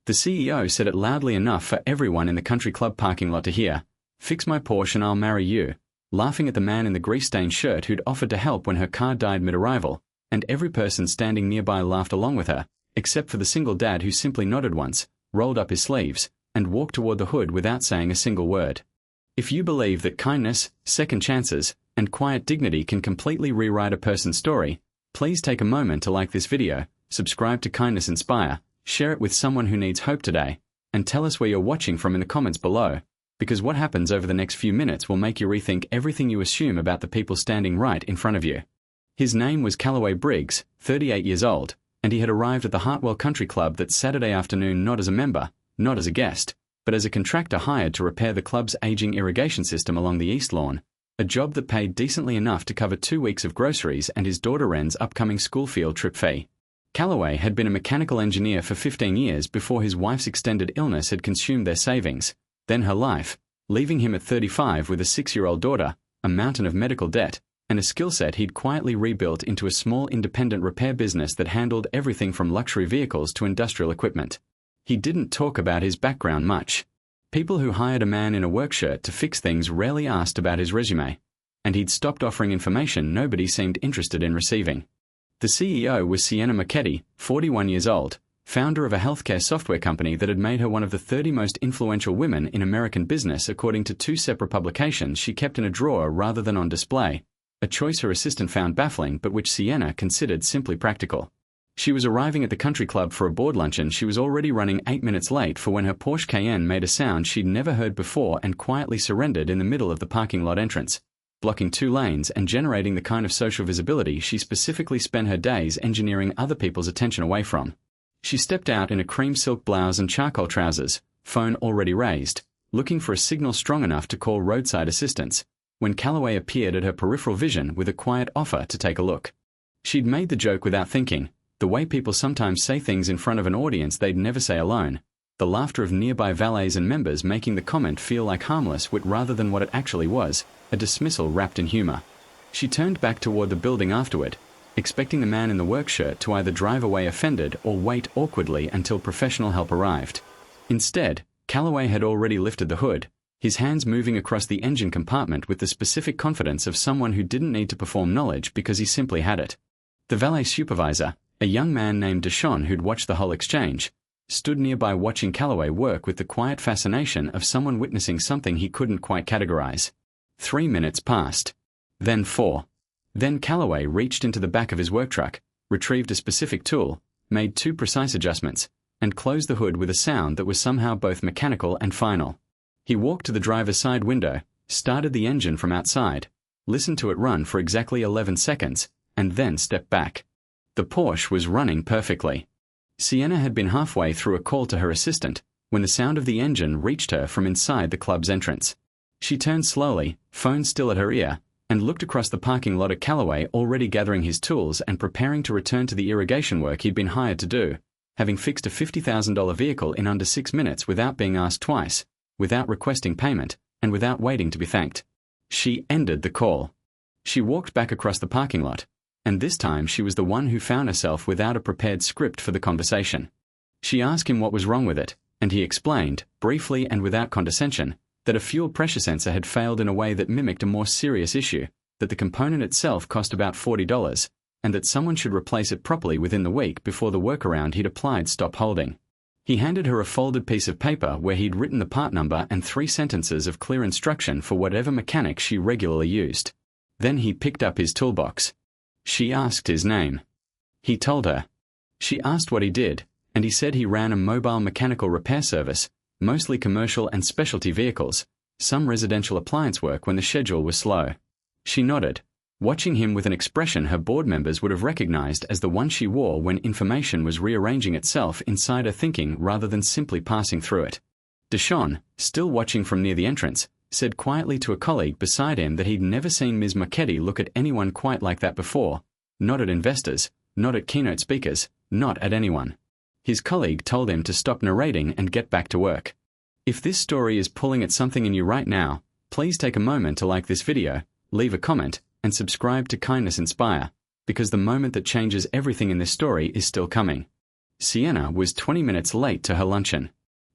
The CEO said it loudly enough for everyone in the country club parking lot to hear. "Fix my Porsche and I'll marry you," laughing at the man in the grease-stained shirt who'd offered to help when her car died mid-arrival, and every person standing nearby laughed along with her, except for the single dad who simply nodded once, rolled up his sleeves, and walked toward the hood without saying a single word. If you believe that kindness, second chances, and quiet dignity can completely rewrite a person's story, please take a moment to like this video, subscribe to Kindness Inspire, share it with someone who needs hope today, and tell us where you're watching from in the comments below, because what happens over the next few minutes will make you rethink everything you assume about the people standing right in front of you. His name was Callaway Briggs, 38 years old, and he had arrived at the Hartwell Country Club that Saturday afternoon not as a member, not as a guest, but as a contractor hired to repair the club's aging irrigation system along the east lawn, a job that paid decently enough to cover 2 weeks of groceries and his daughter Ren's upcoming school field trip fee. Callaway had been a mechanical engineer for 15 years before his wife's extended illness had consumed their savings, then her life, leaving him at 35 with a 6-year-old daughter, a mountain of medical debt, and a skill set he'd quietly rebuilt into a small independent repair business that handled everything from luxury vehicles to industrial equipment. He didn't talk about his background much. People who hired a man in a work shirt to fix things rarely asked about his resume, and he'd stopped offering information nobody seemed interested in receiving. The CEO was Sienna Marchetti, 41 years old, founder of a healthcare software company that had made her one of the 30 most influential women in American business according to 2 separate publications she kept in a drawer rather than on display, a choice her assistant found baffling but which Sienna considered simply practical. She was arriving at the country club for a board luncheon. She was already running 8 minutes late for when her Porsche Cayenne made a sound she'd never heard before and quietly surrendered in the middle of the parking lot entrance, blocking 2 lanes and generating the kind of social visibility she specifically spent her days engineering other people's attention away from. She stepped out in a cream silk blouse and charcoal trousers, phone already raised, looking for a signal strong enough to call roadside assistance, when Callaway appeared at her peripheral vision with a quiet offer to take a look. She'd made the joke without thinking, the way people sometimes say things in front of an audience they'd never say alone, the laughter of nearby valets and members making the comment feel like harmless wit rather than what it actually was, a dismissal wrapped in humor. She turned back toward the building afterward, expecting the man in the work shirt to either drive away offended or wait awkwardly until professional help arrived. Instead, Callaway had already lifted the hood, his hands moving across the engine compartment with the specific confidence of someone who didn't need to perform knowledge because he simply had it. The valet supervisor, a young man named Deshawn who'd watched the whole exchange, stood nearby watching Callaway work with the quiet fascination of someone witnessing something he couldn't quite categorize. 3 minutes passed. Then 4. Then Callaway reached into the back of his work truck, retrieved a specific tool, made 2 precise adjustments, and closed the hood with a sound that was somehow both mechanical and final. He walked to the driver's side window, started the engine from outside, listened to it run for exactly 11 seconds, and then stepped back. The Porsche was running perfectly. Sienna had been halfway through a call to her assistant when the sound of the engine reached her from inside the club's entrance. She turned slowly, phone still at her ear, and looked across the parking lot at Callaway already gathering his tools and preparing to return to the irrigation work he'd been hired to do, having fixed a $50,000 vehicle in under 6 minutes without being asked twice, without requesting payment, and without waiting to be thanked. She ended the call. She walked back across the parking lot, and this time she was the one who found herself without a prepared script for the conversation. She asked him what was wrong with it, and he explained, briefly and without condescension, that a fuel pressure sensor had failed in a way that mimicked a more serious issue, that the component itself cost about $40, and that someone should replace it properly within the week before the workaround he'd applied stopped holding. He handed her a folded piece of paper where he'd written the part number and 3 sentences of clear instruction for whatever mechanic she regularly used. Then he picked up his toolbox. She asked his name. He told her. She asked what he did, and he said he ran a mobile mechanical repair service, mostly commercial and specialty vehicles, some residential appliance work when the schedule was slow. She nodded, watching him with an expression her board members would have recognized as the one she wore when information was rearranging itself inside her thinking rather than simply passing through it. Deshawn, still watching from near the entrance, said quietly to a colleague beside him that he'd never seen Ms. Marchetti look at anyone quite like that before, not at investors, not at keynote speakers, not at anyone. His colleague told him to stop narrating and get back to work. If this story is pulling at something in you right now, please take a moment to like this video, leave a comment, and subscribe to Kindness Inspire, because the moment that changes everything in this story is still coming. Sienna was 20 minutes late to her luncheon.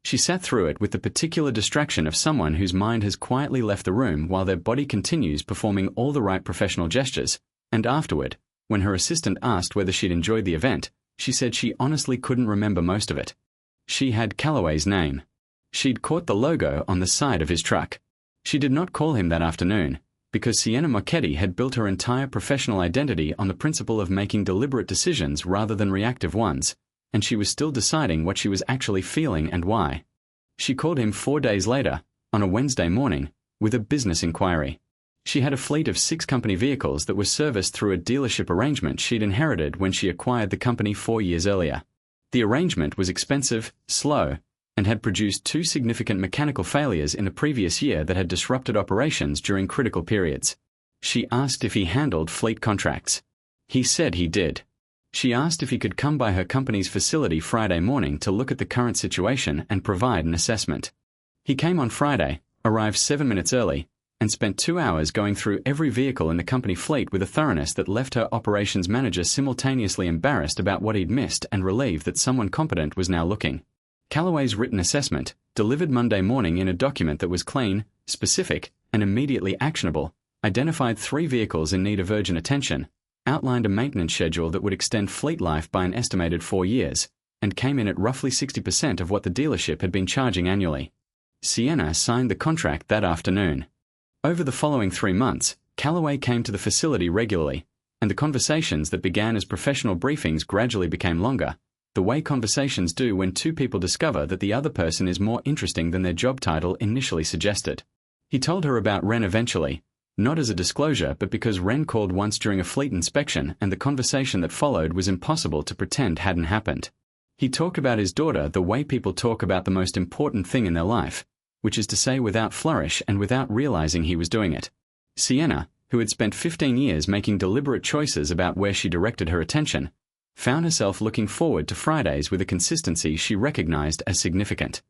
She sat through it with the particular distraction of someone whose mind has quietly left the room while their body continues performing all the right professional gestures, and afterward, when her assistant asked whether she'd enjoyed the event, she said she honestly couldn't remember most of it. She had Callaway's name. She'd caught the logo on the side of his truck. She did not call him that afternoon, because Sienna Marchetti had built her entire professional identity on the principle of making deliberate decisions rather than reactive ones, and she was still deciding what she was actually feeling and why. She called him 4 days later, on a Wednesday morning, with a business inquiry. She had a fleet of 6 company vehicles that were serviced through a dealership arrangement she'd inherited when she acquired the company 4 years earlier. The arrangement was expensive, slow, and had produced 2 significant mechanical failures in the previous year that had disrupted operations during critical periods. She asked if he handled fleet contracts. He said he did. She asked if he could come by her company's facility Friday morning to look at the current situation and provide an assessment. He came on Friday, arrived 7 minutes early, and spent 2 hours going through every vehicle in the company fleet with a thoroughness that left her operations manager simultaneously embarrassed about what he'd missed and relieved that someone competent was now looking. Callaway's written assessment, delivered Monday morning in a document that was clean, specific, and immediately actionable, identified 3 vehicles in need of urgent attention, outlined a maintenance schedule that would extend fleet life by an estimated 4 years, and came in at roughly 60% of what the dealership had been charging annually. Sienna signed the contract that afternoon. Over the following 3 months, Callaway came to the facility regularly, and the conversations that began as professional briefings gradually became longer, the way conversations do when 2 people discover that the other person is more interesting than their job title initially suggested. He told her about Ren eventually, not as a disclosure but because Ren called once during a fleet inspection and the conversation that followed was impossible to pretend hadn't happened. He talked about his daughter the way people talk about the most important thing in their life, which is to say without flourish and without realizing he was doing it. Sienna, who had spent 15 years making deliberate choices about where she directed her attention, found herself looking forward to Fridays with a consistency she recognized as significant.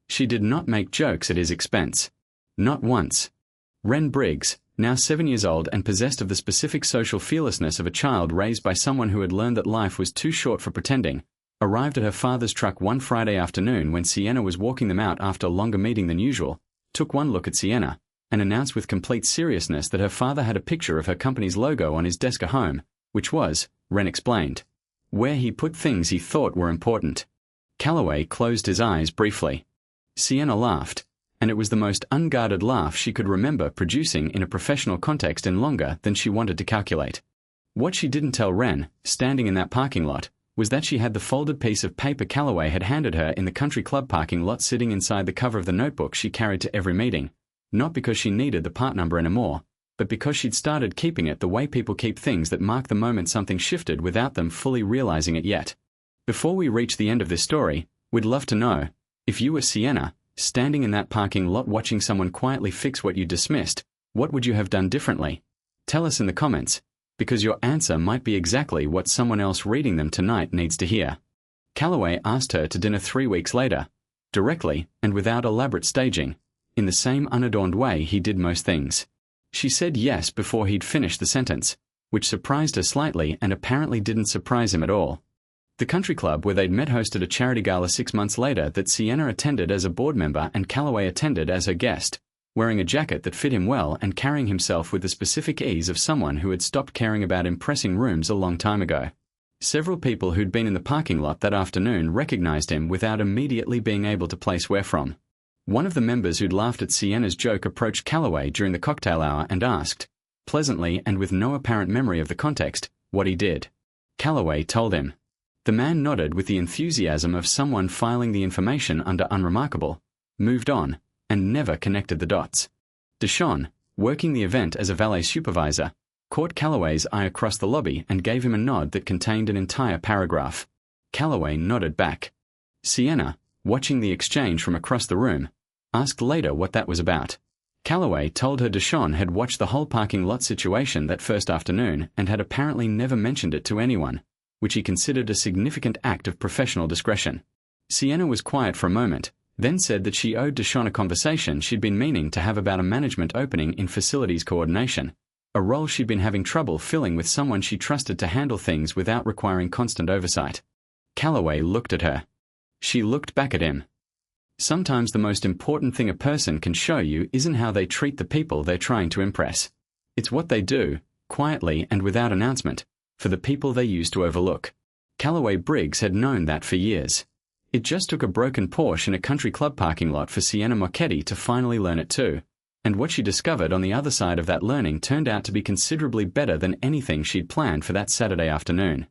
She did not make jokes at his expense. Not once. Ren Briggs, now 7 years old and possessed of the specific social fearlessness of a child raised by someone who had learned that life was too short for pretending, arrived at her father's truck one Friday afternoon when Sienna was walking them out after a longer meeting than usual, took one look at Sienna, and announced with complete seriousness that her father had a picture of her company's logo on his desk at home, which was, Ren explained, where he put things he thought were important. Callaway closed his eyes briefly. Sienna laughed, and it was the most unguarded laugh she could remember producing in a professional context in longer than she wanted to calculate. What she didn't tell Ren, standing in that parking lot, was that she had the folded piece of paper Callaway had handed her in the country club parking lot sitting inside the cover of the notebook she carried to every meeting, not because she needed the part number anymore, but because she'd started keeping it the way people keep things that mark the moment something shifted without them fully realizing it yet. Before we reach the end of this story, we'd love to know, if you were Sienna, standing in that parking lot watching someone quietly fix what you dismissed, what would you have done differently? Tell us in the comments, because your answer might be exactly what someone else reading them tonight needs to hear. Callaway asked her to dinner 3 weeks later, directly and without elaborate staging, in the same unadorned way he did most things. She said yes before he'd finished the sentence, which surprised her slightly and apparently didn't surprise him at all. The country club where they'd met hosted a charity gala 6 months later that Sienna attended as a board member and Callaway attended as her guest, wearing a jacket that fit him well and carrying himself with the specific ease of someone who had stopped caring about impressing rooms a long time ago. Several people who'd been in the parking lot that afternoon recognized him without immediately being able to place where from. One of the members who'd laughed at Sienna's joke approached Callaway during the cocktail hour and asked, pleasantly and with no apparent memory of the context, what he did. Callaway told him. The man nodded with the enthusiasm of someone filing the information under unremarkable, moved on, and never connected the dots. Deshawn, working the event as a valet supervisor, caught Callaway's eye across the lobby and gave him a nod that contained an entire paragraph. Callaway nodded back. Sienna, watching the exchange from across the room, asked later what that was about. Callaway told her Deshawn had watched the whole parking lot situation that first afternoon and had apparently never mentioned it to anyone, which he considered a significant act of professional discretion. Sienna was quiet for a moment, then said that she owed Deshawn a conversation she'd been meaning to have about a management opening in facilities coordination, a role she'd been having trouble filling with someone she trusted to handle things without requiring constant oversight. Calloway looked at her. She looked back at him. Sometimes the most important thing a person can show you isn't how they treat the people they're trying to impress. It's what they do, quietly and without announcement, for the people they used to overlook. Calloway Briggs had known that for years. It just took a broken Porsche in a country club parking lot for Sienna Mocchetti to finally learn it too. And what she discovered on the other side of that learning turned out to be considerably better than anything she'd planned for that Saturday afternoon.